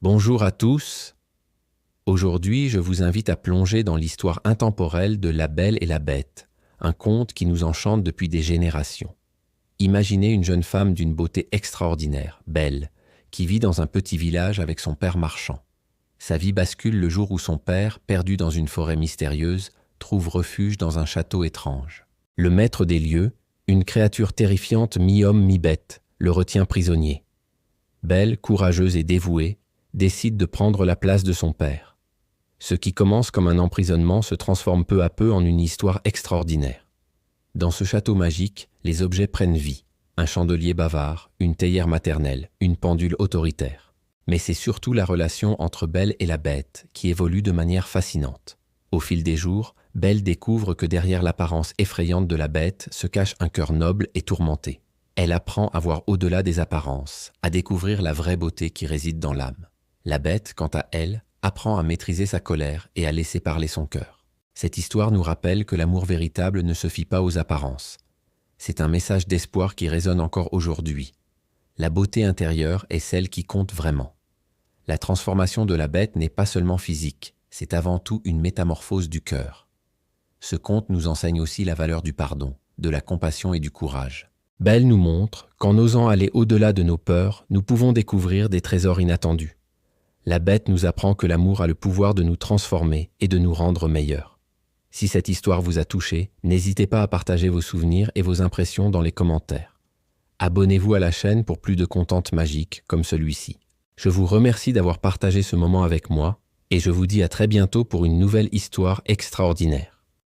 Bonjour à tous. Aujourd'hui, je vous invite à plonger dans l'histoire intemporelle de La Belle et la Bête, un conte qui nous enchante depuis des générations. Imaginez une jeune femme d'une beauté extraordinaire, Belle, qui vit dans un petit village avec son père marchand. Sa vie bascule le jour où son père, perdu dans une forêt mystérieuse, trouve refuge dans un château étrange. Le maître des lieux, une créature terrifiante mi-homme mi-bête, le retient prisonnier. Belle, courageuse et dévouée, décide de prendre la place de son père. Ce qui commence comme un emprisonnement se transforme peu à peu en une histoire extraordinaire. Dans ce château magique, les objets prennent vie. Un chandelier bavard, une théière maternelle, une pendule autoritaire. Mais c'est surtout la relation entre Belle et la Bête qui évolue de manière fascinante. Au fil des jours, Belle découvre que derrière l'apparence effrayante de la Bête se cache un cœur noble et tourmenté. Elle apprend à voir au-delà des apparences, à découvrir la vraie beauté qui réside dans l'âme. La Bête, quant à elle, apprend à maîtriser sa colère et à laisser parler son cœur. Cette histoire nous rappelle que l'amour véritable ne se fie pas aux apparences. C'est un message d'espoir qui résonne encore aujourd'hui. La beauté intérieure est celle qui compte vraiment. La transformation de la Bête n'est pas seulement physique, c'est avant tout une métamorphose du cœur. Ce conte nous enseigne aussi la valeur du pardon, de la compassion et du courage. Belle nous montre qu'en osant aller au-delà de nos peurs, nous pouvons découvrir des trésors inattendus. La Bête nous apprend que l'amour a le pouvoir de nous transformer et de nous rendre meilleurs. Si cette histoire vous a touché, n'hésitez pas à partager vos souvenirs et vos impressions dans les commentaires. Abonnez-vous à la chaîne pour plus de contenus magiques comme celui-ci. Je vous remercie d'avoir partagé ce moment avec moi et je vous dis à très bientôt pour une nouvelle histoire extraordinaire.